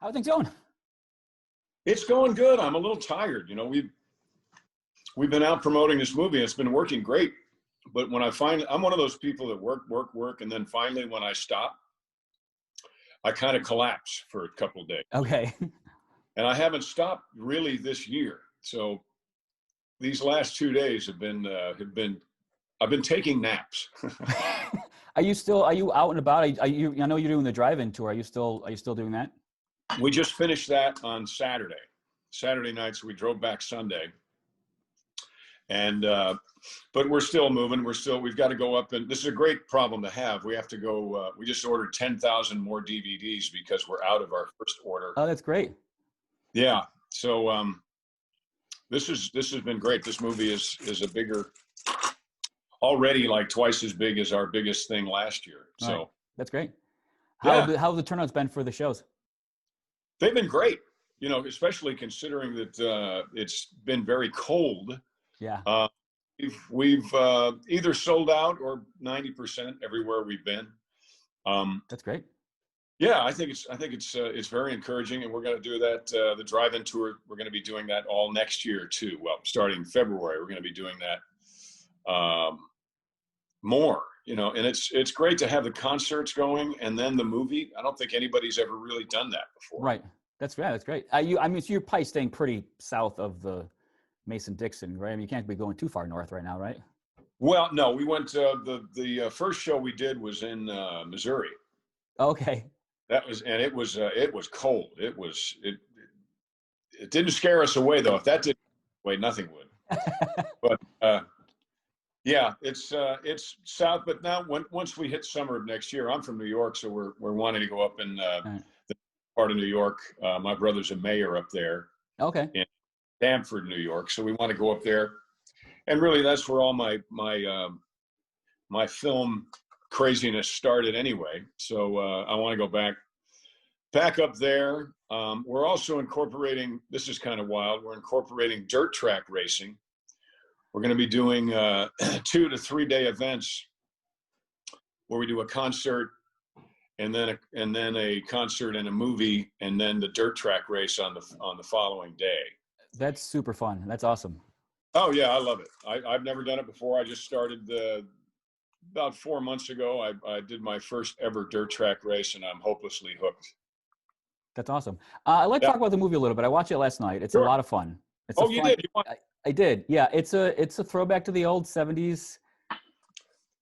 How are things going? It's going good. I'm a little tired. You know, we've been out promoting this movie. It's been working great. But when I'm one of those people that work, and then finally when I stop, I kind of collapse for a couple of days. Okay. And I haven't stopped really this year. So these last 2 days have been I've been taking naps. Are you out and about? I know you're doing the drive-in tour. Are you still doing that? We just finished that on Saturday night. So we drove back Sunday. And, but we're still moving. We've got to go up, and this is a great problem to have. We have to go, we just ordered 10,000 more DVDs because we're out of our first order. Oh, that's great. Yeah. So, this has been great. This movie is already like twice as big as our biggest thing last year. So right. That's great. How have the turnouts been for the shows? They've been great, you know, especially considering that, it's been very cold. Yeah. We've either sold out or 90% everywhere we've been. That's great. Yeah, I think it's very encouraging, and we're going to do that. The drive-in tour, we're going to be doing that all next year too. Well, starting February, we're going to be doing that more. You know, and it's great to have the concerts going and then the movie. I don't think anybody's ever really done that before. Right. That's great. So you're probably staying pretty south of the Mason-Dixon, right? I mean, you can't be going too far north right now, right? Well, no, we went to the first show we did was in Missouri. Okay. It was cold. It didn't scare us away though. If that didn't scare us away, nothing would. But yeah, it's south. But now once we hit summer of next year, I'm from New York, so we're wanting to go up in the part of New York. My brother's a mayor up there. Okay. In Stamford, New York. So we want to go up there, and really that's where all my film craziness started anyway. So I want to go back up there. We're also incorporating, this is kind of wild, we're incorporating dirt track racing. We're going to be doing 2 to 3 day events where we do a concert and then a concert and a movie, and then the dirt track race on the following day. That's super fun. That's awesome. Oh yeah, I love it. I've never done it before. I just started about 4 months ago. I did my first ever dirt track race, and I'm hopelessly hooked. That's awesome. I'd like to talk about the movie a little bit. I watched it last night. It's a lot of fun. You did? I did. Yeah, it's a throwback to the old 70s.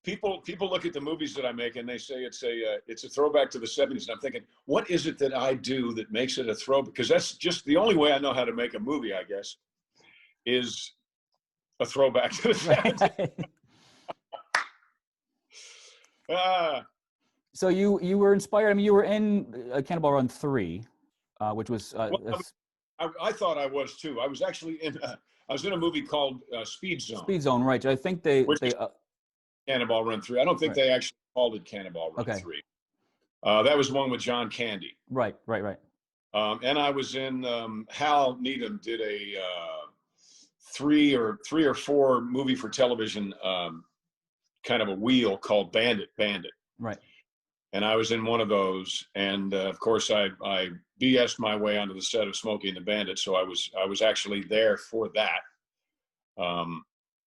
People look at the movies that I make and they say it's a throwback to the 70s, and I'm thinking, what is it that I do that makes it a throwback? Because that's just the only way I know how to make a movie, I guess, is a throwback to the 70s. So you were inspired. I mean, you were in Cannonball Run 3, which was. I thought I was too. I was actually in a movie called Speed Zone. Speed Zone, right? I think they Cannonball Run 3. I don't think they actually called it Cannonball Run 3. That was one with John Candy. Right. And I was in Hal Needham did a 3 or 4 movie for television kind of a wheel called Bandit. Right. And I was in one of those, and of course I BS'd my way onto the set of Smokey and the Bandit, so I was actually there for that.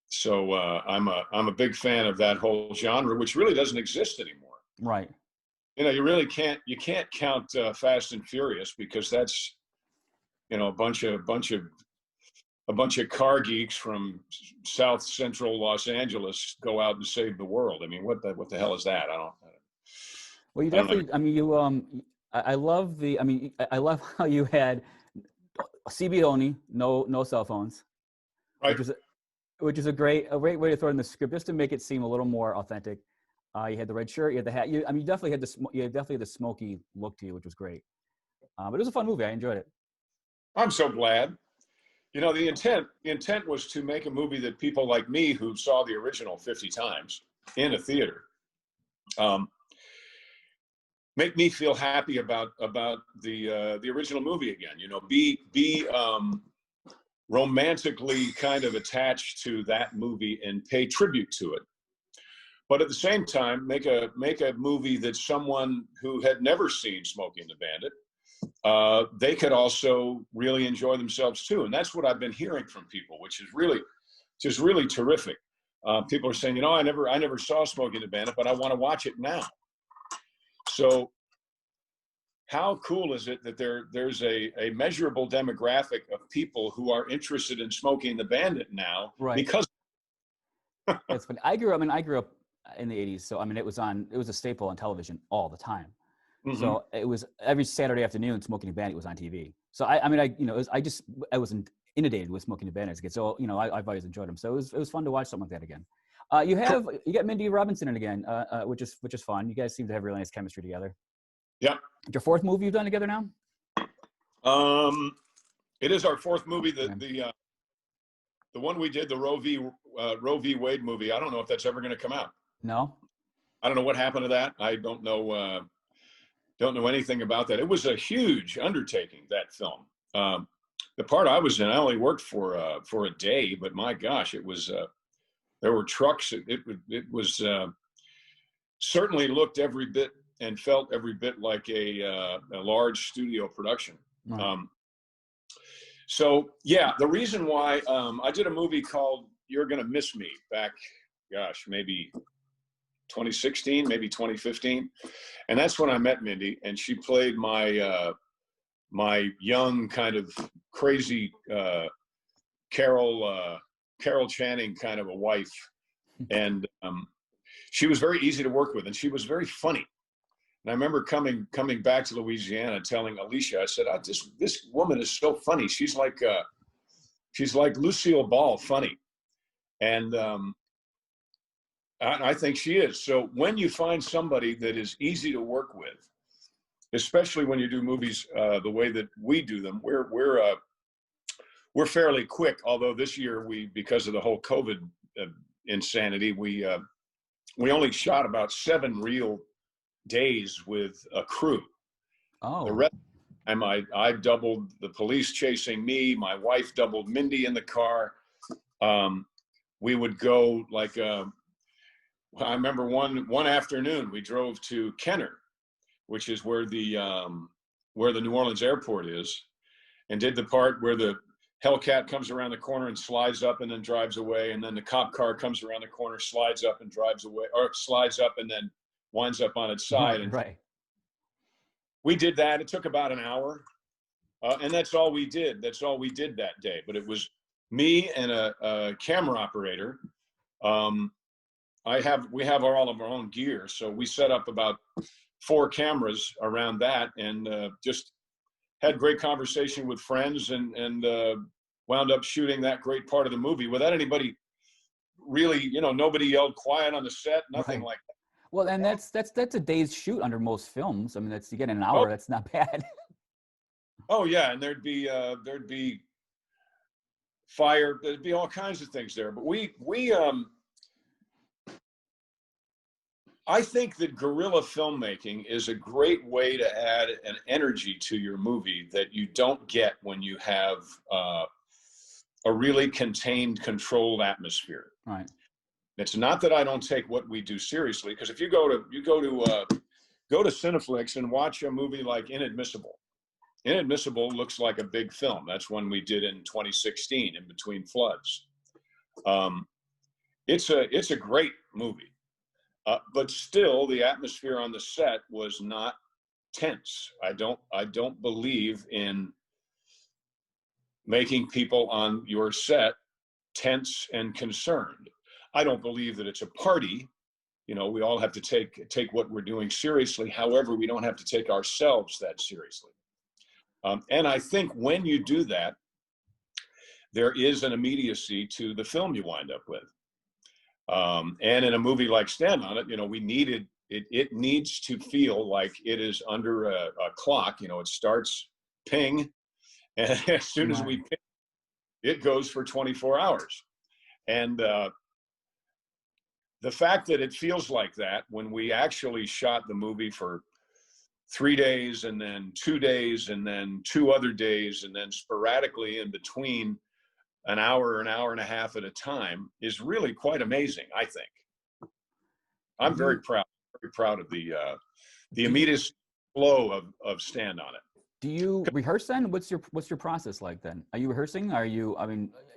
So I'm a big fan of that whole genre, which really doesn't exist anymore. Right. You know, you can't count Fast and Furious, because that's, you know, a bunch of car geeks from South Central Los Angeles go out and save the world. I mean, what the hell is that? Well, you definitely. I mean, you. I love the. I mean, I love how you had CBoD, no cell phones, right? Which is a great way to throw in the script, just to make it seem a little more authentic. You had the red shirt, you had the hat. You definitely had the smoky look to you, which was great. But it was a fun movie. I enjoyed it. I'm so glad. You know, the intent was to make a movie that people like me, who saw the original 50 times in a theater, make me feel happy about the original movie again. You know, be romantically kind of attached to that movie and pay tribute to it, but at the same time make a movie that someone who had never seen Smokey and the Bandit they could also really enjoy themselves too. And that's what I've been hearing from people, which is really terrific. People are saying, I never saw Smokey and the Bandit, but I want to watch it now. So how cool is it that there's a measurable demographic of people who are interested in Smokey and the Bandit now? Right. Because it's funny. I grew up in the 80s. So, it was a staple on television all the time. Mm-hmm. So it was every Saturday afternoon, Smokey and the Bandit was on TV. So I wasn't inundated with Smokey and the Bandit as a kid. So, I've always enjoyed them. So it was fun to watch something like that again. You got Mindy Robinson in again, which is fun. You guys seem to have really nice chemistry together. Yeah. Your fourth movie you've done together now? It is our fourth movie. The one we did, the Roe v. Wade movie. I don't know if that's ever going to come out. No. I don't know what happened to that. I don't know anything about that. It was a huge undertaking, that film. The part I was in, I only worked for a day, but my gosh, it was. There were trucks. It was certainly looked every bit and felt every bit like a large studio production. Right. So yeah, the reason why I did a movie called "You're Gonna Miss Me" back, maybe 2016, maybe 2015, and that's when I met Mindy, and she played my young kind of crazy Carol Channing kind of a wife, and she was very easy to work with, and she was very funny. And I remember coming back to Louisiana, telling Alicia, I said, "This woman is so funny. She's like Lucille Ball funny," and I think she is. So when you find somebody that is easy to work with, especially when you do movies the way that we do them, we're fairly quick. Although this year because of the whole COVID insanity, we only shot about 7 real days with a crew. Oh. The rest of the time I doubled the police chasing me. My wife doubled Mindy in the car. We would go like I remember one afternoon we drove to Kenner, which is where the New Orleans airport is, and did the part where the Hellcat comes around the corner and slides up and then drives away, and then the cop car comes around the corner, slides up and drives away, or slides up and then winds up on its side. And right. We did that. It took about an hour, and that's all we did. That's all we did that day. But it was me and a camera operator. We have all of our own gear, so we set up about 4 cameras around that, and just had great conversation with friends, and wound up shooting that great part of the movie without anybody really, nobody yelled quiet on the set, nothing like that. Well, and that's a day's shoot under most films. You get an hour. That's not bad. Oh yeah, and there'd be fire. There'd be all kinds of things there. But I think that guerrilla filmmaking is a great way to add an energy to your movie that you don't get when you have a really contained, controlled atmosphere. Right. It's not that I don't take what we do seriously, because if you go to Cineflix and watch a movie like Inadmissible. Inadmissible looks like a big film. That's one we did in 2016, In Between Floods. It's a great movie. But still, the atmosphere on the set was not tense. I don't believe in making people on your set tense and concerned. I don't believe that it's a party. We all have to take what we're doing seriously. However, we don't have to take ourselves that seriously. And I think when you do that, there is an immediacy to the film you wind up with. And in a movie like Stand On It, we needed it needs to feel like it is under a clock. It starts ping, and as soon as we ping, it goes for 24 hours. And the fact that it feels like that when we actually shot the movie for 3 days, and then 2 days, and then 2 other days, and then sporadically in between an hour and a half at a time is really quite amazing, I think. I'm very proud of the immediate flow of Stand On It. Do you rehearse then? What's your process like then? Are you rehearsing? Are you?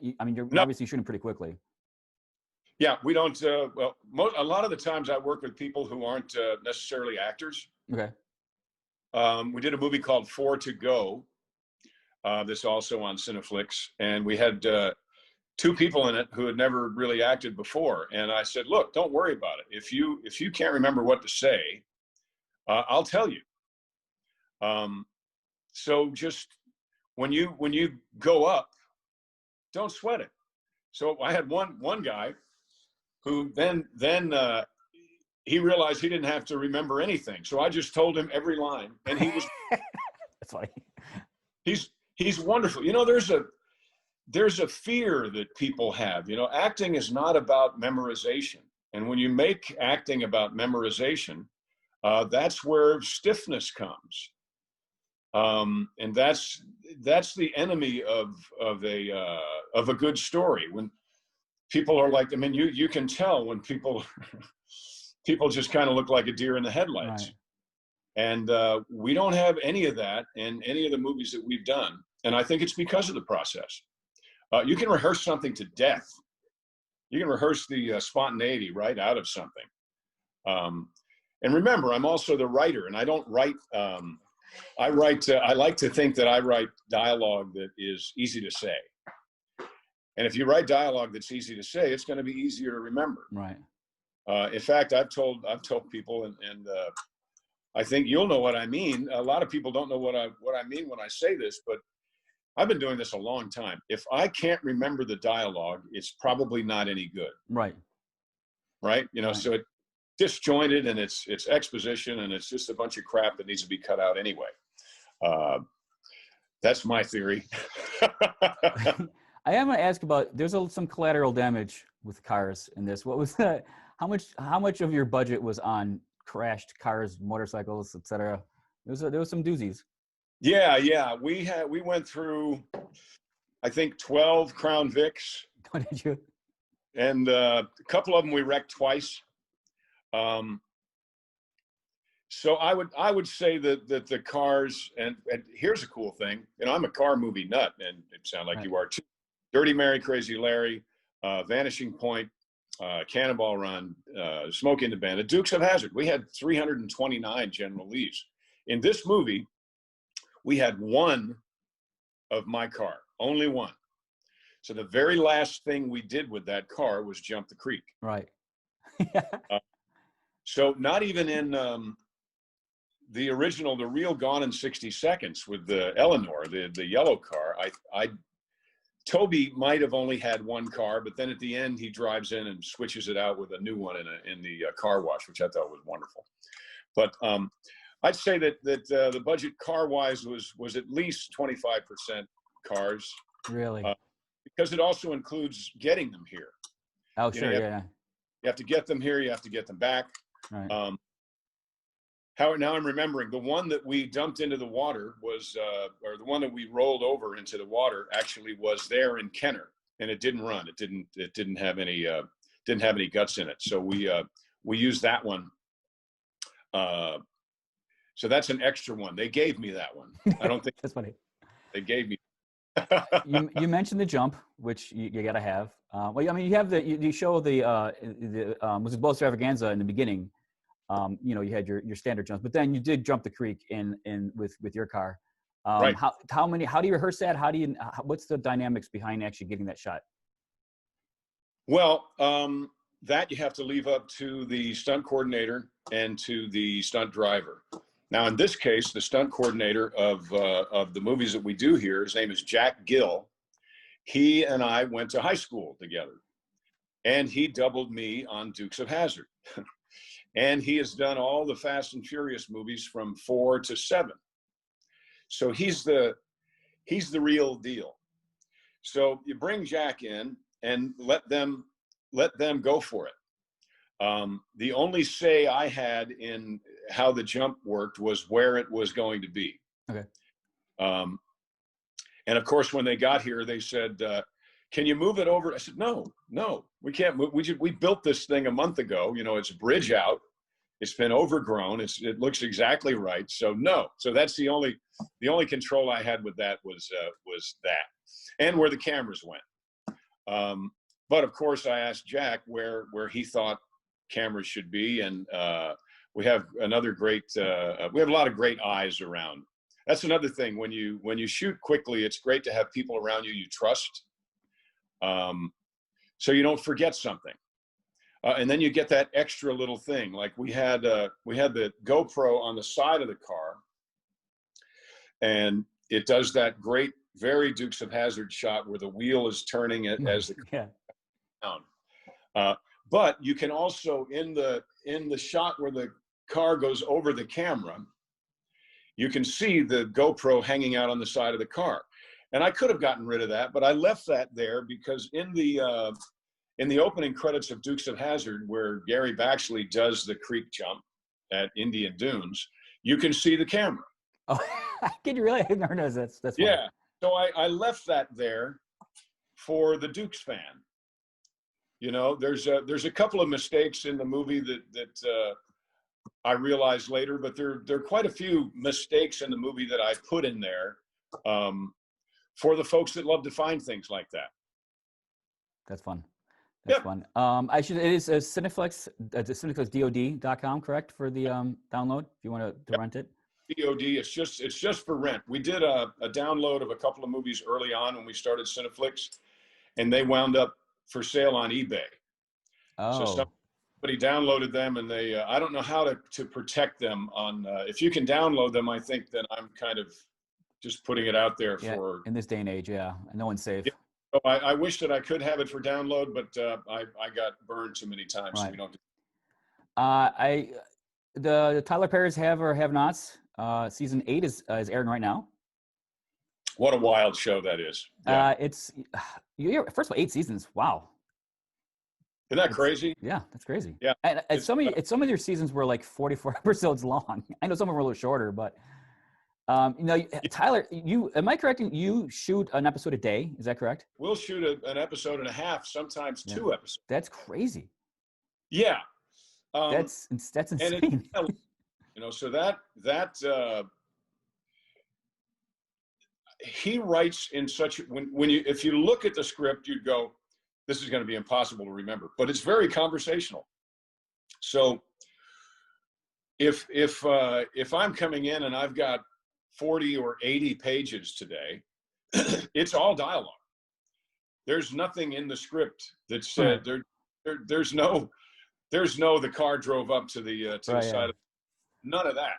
You're No, obviously shooting pretty quickly. yeah, we don't. Well, a lot of the times I work with people who aren't necessarily actors. Okay. We did a movie called Four to Go. That's also on Cineflix, and we had two people in it who had never really acted before. And I said, "Look, don't worry about it. If you can't remember what to say, I'll tell you. So just when you go up, don't sweat it." So I had one guy who then he realized he didn't have to remember anything. So I just told him every line, and he was. That's funny. He's wonderful. You know, there's a fear that people have. You know, acting is not about memorization, and when you make acting about memorization, that's where stiffness comes. And that's the enemy of a good story. When people are like, I mean, you can tell when people just kind of look like a deer in the headlights. Right. And we don't have any of that in any of the movies that we've done. And I think it's because of the process. You can rehearse something to death. You can rehearse the spontaneity right out of something. And remember, I'm also the writer, and I don't write. I like to think that I write dialogue that is easy to say. And if you write dialogue that's easy to say, it's going to be easier to remember. Right. In fact, I've told people, and I think you'll know what I mean. A lot of people don't know what I mean when I say this, but I've been doing this a long time. If I can't remember the dialogue, it's probably not any good. Right. Right. You know, Right. so it's disjointed, and it's exposition, and it's just a bunch of crap that needs to be cut out anyway. That's my theory. I am going to ask about. There's some collateral damage with cars in this. What was that? How much of your budget was on crashed cars, motorcycles, etc.? There was some doozies. Yeah. We went through, I think, 12 Crown Vics. What did you? And a couple of them we wrecked twice. So I would say that the cars, and here's a cool thing. You know, I'm a car movie nut, and it sounds like Right. you are too. Dirty Mary, Crazy Larry, Vanishing Point, Cannonball Run, Smokey and the Bandit, Dukes of Hazzard. We had 329 General Lees. In this movie, we had one of my car, only one. So the very last thing we did with that car was jump the creek. Right. So not even in the original, the real Gone in 60 Seconds with the Eleanor, the yellow car, Toby might have only had one car, but then at the end he drives in and switches it out with a new one in the car wash, which I thought was wonderful. But I'd say that the budget car wise was at least 25% cars. Really? Because it also includes getting them here. Oh, sure. Yeah. You have to get them here. You have to get them back. Right. Now I'm remembering the one that we dumped into the water was, or the one that we rolled over into the water actually was there in Kenner, and it didn't run. It didn't have any guts in it. So we used that one. So that's an extra one. They gave me that one. I don't think That's funny. they gave me. You mentioned the jump, which you got to have. Well, I mean, you have you show the was it Boat Extravaganza in the beginning? You know, you had your standard jumps, but then you did jump the creek in with your car. Right. How do you rehearse that? What's the dynamics behind actually getting that shot? Well, that you have to leave up to the stunt coordinator and to the stunt driver. Now, in this case, the stunt coordinator of the movies that we do here, his name is Jack Gill. He and I went to high school together, and he doubled me on Dukes of Hazzard. And he has done all the Fast and Furious movies from 4 to 7. So he's the real deal. So you bring Jack in and let them go for it. The only say I had in how the jump worked was where it was going to be. Okay. And of course, when they got here, they said, "Can you move it over?" I said, "No, we can't move. We built this thing a month ago. You know, it's a bridge out. It's been overgrown. It looks exactly right. So no. So that's the only control I had with that was that, and where the cameras went. But of course, I asked Jack where he thought cameras should be, and we have another great. We have a lot of great eyes around. That's another thing. When you shoot quickly, it's great to have people around you trust, so you don't forget something. And then you get that extra little thing. Like we had the GoPro on the side of the car, and it does that great, very Dukes of Hazzard shot where the wheel is turning it as the car down. But you can also, in the shot where the car goes over the camera, you can see the GoPro hanging out on the side of the car. And I could have gotten rid of that, but I left that there because in the opening credits of Dukes of Hazzard, where Gary Baxley does the creek jump at Indian Dunes, you can see the camera. Oh, can you really? I never noticed. That's funny. Yeah. So I left that there for the Dukes fan. You know, there's a couple of mistakes in the movie that I realized later, but there are quite a few mistakes in the movie that I put in there for the folks that love to find things like that. That's fun. That's fun. It is Cineflix, CineflixDOD.com, correct, for the download if you want to rent it? CBoD, it's just for rent. We did a download of a couple of movies early on when we started Cineflix, and they wound up for sale on eBay. Oh. So somebody downloaded them, and they I don't know how to protect them on. If you can download them, I think then I'm kind of just putting it out there for in this day and age. Yeah, no one's safe. Yeah. So I wish that I could have it for download, but I got burned too many times. Right. So we don't. The Tyler Perry's Have or Have Nots. Season 8 is airing right now. What a wild show that is. Yeah. First of all, 8 seasons. Wow. Isn't that crazy? Yeah, that's crazy. Yeah. And some of your seasons were like 44 episodes long. I know some of them were a little shorter, but Tyler, am I correct? You shoot an episode a day. Is that correct? We'll shoot an episode and a half, sometimes 2 episodes. That's crazy. Yeah. That's insane. So that he writes in such if you look at the script, you'd go, this is going to be impossible to remember, but it's very conversational. So if I'm coming in and I've got 40 or 80 pages today, it's all dialogue. There's nothing in the script that said there's no the car drove up to the side of none of that.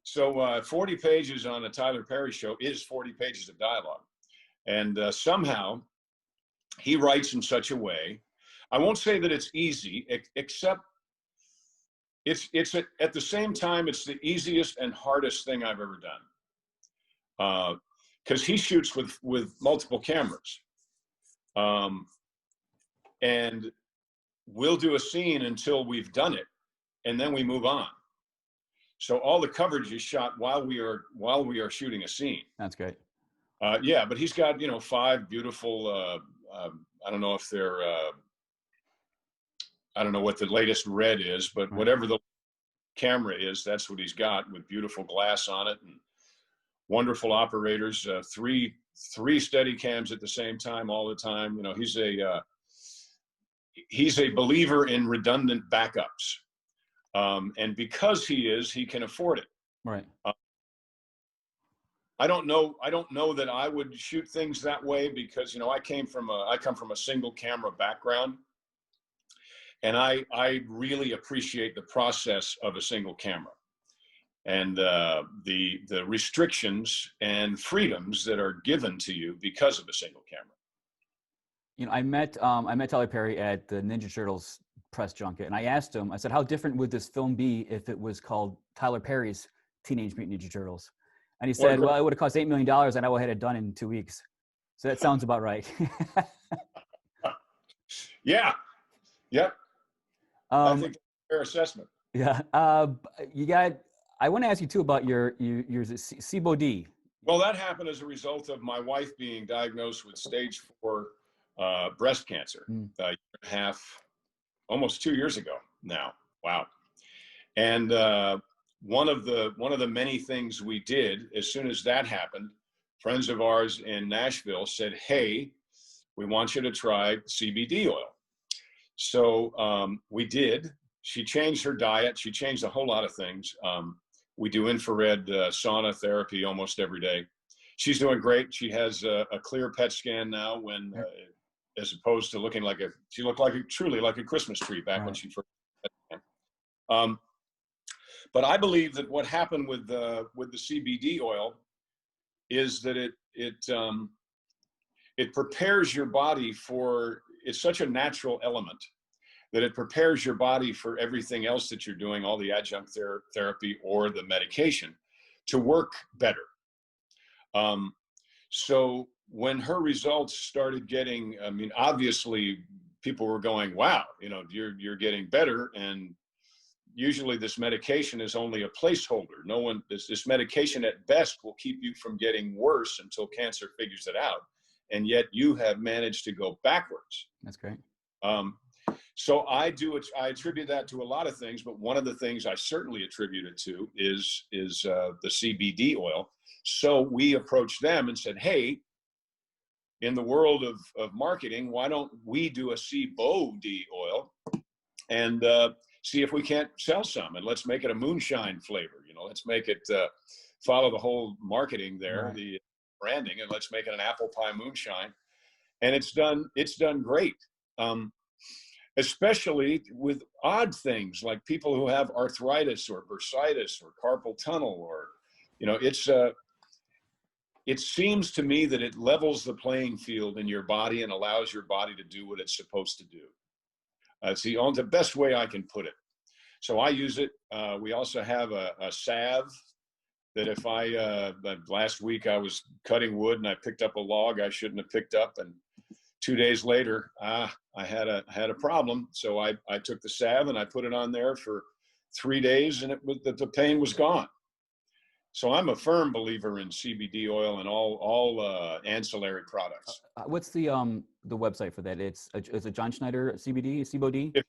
So 40 pages on a Tyler Perry show is 40 pages of dialogue. And somehow he writes in such a way, I won't say that it's easy, except it's at the same time, it's the easiest and hardest thing I've ever done. Because he shoots with multiple cameras. And we'll do a scene until we've done it, and then we move on. So all the coverage is shot while we are shooting a scene. That's great. But he's got 5 beautiful. I don't know if they're. I don't know what the latest red is, but whatever the camera is, that's what he's got, with beautiful glass on it and wonderful operators. 3 steady cams at the same time all the time. He's a believer in redundant backups. And because he can afford it. Right. I don't know that I would shoot things that way because, I come from a single camera background, and I really appreciate the process of a single camera and the restrictions and freedoms that are given to you because of a single camera. I met Tyler Perry at the Ninja Turtles press junket, and I asked him, I said, how different would this film be if it was called Tyler Perry's Teenage Mutant Ninja Turtles? And he said, well, it would have cost $8 million and I would have had it done in 2 weeks. So that sounds about right. Yeah. Yep. I think that's a fair assessment. Yeah. I want to ask you too about your CBoD. Well, that happened as a result of my wife being diagnosed with stage 4 breast cancer a year and a half, almost 2 years ago now. Wow. And one of the many things we did, as soon as that happened, friends of ours in Nashville said, "Hey, we want you to try CBD oil." So we did. She changed her diet. She changed a whole lot of things. We do infrared sauna therapy almost every day. She's doing great. She has a clear PET scan now, when as opposed to looking like she looked like truly like a Christmas tree back when she first. But I believe that what happened with the CBD oil is that it prepares your body for. It's such a natural element that it prepares your body for everything else that you're doing, all the adjunct therapy or the medication, to work better. So when her results started getting, I mean, obviously people were going, "Wow, you're getting better." And usually this medication is only a placeholder. This medication at best will keep you from getting worse until cancer figures it out. And yet you have managed to go backwards. That's great. So I attribute that to a lot of things, but one of the things I certainly attribute it to is the CBD oil. So we approached them and said, "Hey, in the world of marketing, why don't we do a CBoD oil and see if we can't sell some, and let's make it a moonshine flavor. Let's make it follow the whole marketing there, right, the branding, and let's make it an apple pie moonshine." And it's done great. Especially with odd things like people who have arthritis or bursitis or carpal tunnel, or, it seems to me that it levels the playing field in your body and allows your body to do what it's supposed to do. It's the best way I can put it. So I use it. We also have a salve that if last week I was cutting wood and I picked up a log I shouldn't have picked up, and 2 days later, I had a problem. So I took the salve and I put it on there for 3 days, and the pain was gone. So I'm a firm believer in CBD oil and all ancillary products. What's the website for that? It's a John Schneider CBoD? If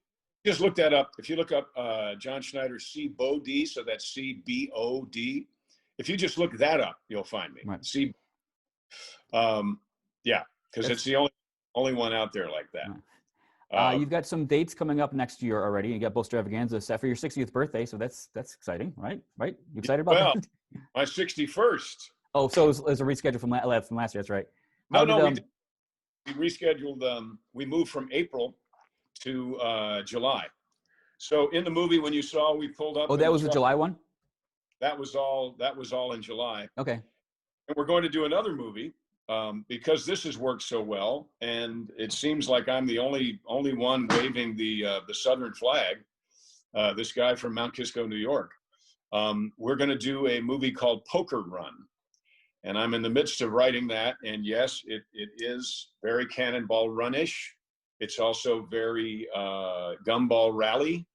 you just look that up, if you look up John Schneider CBoD, so that's CBoD. If you just look that up, you'll find me. Right. Yeah, because it's the only one out there like that. Right. You've got some dates coming up next year already. You got Bull Stravaganza set for your 60th birthday, so that's exciting, right? Right? You excited about that? My 61st. Oh, so it was a reschedule from last year. That's right. We rescheduled. We moved from April to July. So in the movie, when you saw we pulled up. Oh, that was the July one? That was all in July. Okay. And we're going to do another movie. Because this has worked so well, and it seems like I'm the only one waving the Southern flag. This guy from Mount Kisco, New York. We're going to do a movie called Poker Run, and I'm in the midst of writing that. And yes, it is very Cannonball Run-ish. It's also very Gumball Rally.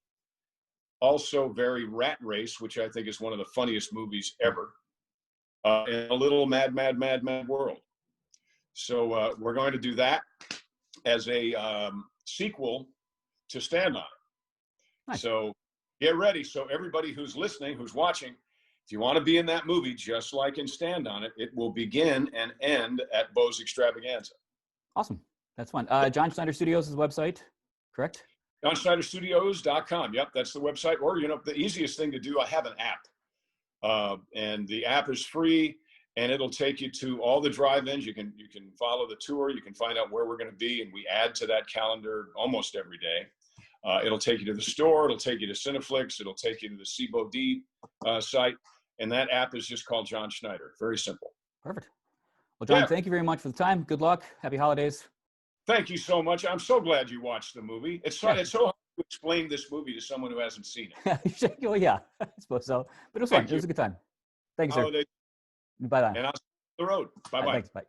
Also very Rat Race, which I think is one of the funniest movies ever. In a little mad world. So we're going to do that as a sequel to Stand On It. Nice. So get ready. So everybody who's listening, who's watching, if you want to be in that movie, just like in Stand On It, it will begin and end at Beau's Extravaganza. Awesome. That's fun. John Schneider Studios is the website, correct? JohnSchneiderStudios.com. Yep, that's the website. Or, the easiest thing to do, I have an app. And the app is free. And it'll take you to all the drive-ins. You can follow the tour. You can find out where we're going to be, and we add to that calendar almost every day. It'll take you to the store. It'll take you to Cineflix. It'll take you to the CBoD site, and that app is just called John Schneider. Very simple. Perfect. Well, John, Thank you very much for the time. Good luck. Happy holidays. Thank you so much. I'm so glad you watched the movie. It's so hard to explain this movie to someone who hasn't seen it. Well, yeah, I suppose so. But it was fun. It was a good time. Thank you, sir. Bye-bye. And I'll see you on the road. Bye-bye. Thanks. Bye.